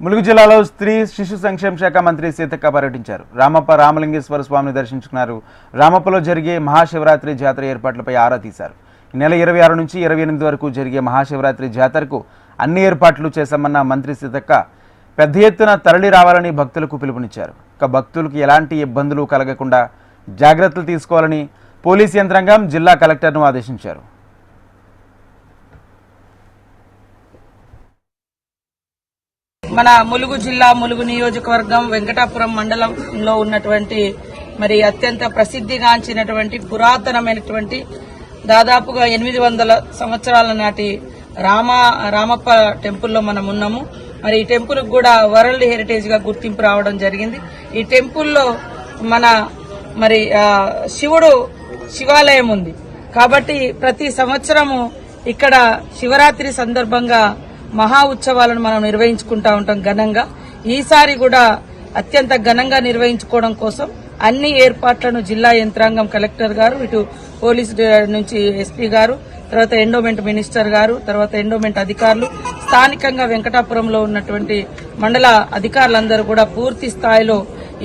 ములుగు జిల్లాలో స్త్రీ శిశు సంక్షేమ శాఖ మంత్రి సీతక్క పర్యటించారు. రామప్ప రామలింగేశ్వర స్వామిని దర్శించుకున్నారు. రామప్పలో జరిగే మహాశివరాత్రి జాతర ఏర్పాట్లపై ఆరా తీశారు. ఈ నెల 26 నుంచి 28 వరకు జరిగే మహాశివరాత్రి జాతరకు అన్ని ఏర్పాట్లు చేశామన్న మంత్రి సీతక్క పెద్ద ఎత్తున తరలి రావాలని భక్తులకు పిలుపునిచ్చారు. భక్తులకు ఎలాంటి ఇబ్బందులు కలగకుండా జాగ్రత్తలు తీసుకోవాలని పోలీస్ యంత్రాంగం జిల్లా కలెక్టర్ను ఆదేశించారు. మన ములుగు జిల్లా ములుగు నియోజకవర్గం వెంకటాపురం మండలంలో ఉన్నటువంటి మరి అత్యంత ప్రసిద్ధిగాంచినటువంటి పురాతనమైనటువంటి దాదాపుగా 800 సంవత్సరాల నాటి రామప్ప టెంపుల్లో మనం ఉన్నాము. మరి ఈ టెంపుల్ కూడా వరల్డ్ హెరిటేజ్ గా గుర్తింపు రావడం జరిగింది. ఈ టెంపుల్లో మన మరి శివాలయం ఉంది కాబట్టి ప్రతి సంవత్సరము ఇక్కడ శివరాత్రి సందర్భంగా మహా ఉత్సవాలను మనం నిర్వహించుకుంటా ఉంటాం ఘనంగా. ఈసారి కూడా అత్యంత ఘనంగా నిర్వహించుకోవడం కోసం అన్ని ఏర్పాట్లను జిల్లా యంత్రాంగం కలెక్టర్ గారు, ఇటు పోలీస్ నుంచి ఎస్పీ గారు, తర్వాత ఎండోమెంట్ మినిస్టర్ గారు, తర్వాత ఎండోమెంట్ అధికారులు, స్థానికంగా వెంకటాపురంలో ఉన్నటువంటి మండల అధికారులందరూ కూడా పూర్తి స్థాయిలో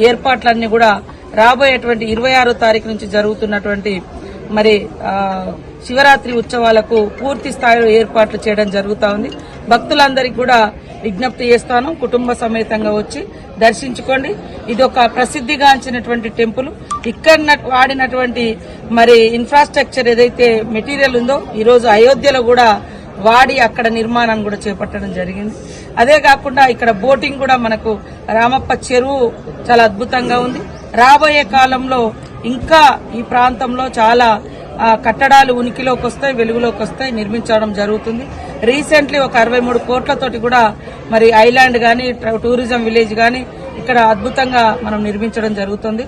ఏర్పాట్లన్నీ కూడా రాబోయేటువంటి 26వ తారీఖు నుంచి జరుగుతున్నటువంటి మరి శివరాత్రి ఉత్సవాలకు పూర్తి స్థాయిలో ఏర్పాట్లు చేయడం జరుగుతా ఉంది. భక్తులందరికీ కూడా విజ్ఞప్తి చేస్తాను, కుటుంబ సమేతంగా వచ్చి దర్శించుకోండి. ఇది ఒక ప్రసిద్ధిగాంచినటువంటి టెంపుల్. ఇక్కడ వాడినటువంటి మరి ఇన్ఫ్రాస్ట్రక్చర్ ఏదైతే మెటీరియల్ ఉందో ఈరోజు అయోధ్యలో కూడా వాడి అక్కడ నిర్మాణాన్ని కూడా చేపట్టడం జరిగింది. అదే కాకుండా ఇక్కడ బోటింగ్ కూడా మనకు రామప్ప చెరువు చాలా అద్భుతంగా ఉంది. రాబోయే కాలంలో ఇంకా ఈ ప్రాంతంలో చాలా కట్టడాలు ఉనికిలోకి వస్తాయి, వెలుగులోకి వస్తాయి, నిర్మించడం జరుగుతుంది. రీసెంట్లీ ఒక 63 కోట్లతోటి కూడా మరి ఐలాండ్ గానీ టూరిజం విలేజ్ గానీ ఇక్కడ అద్భుతంగా మనం నిర్మించడం జరుగుతుంది.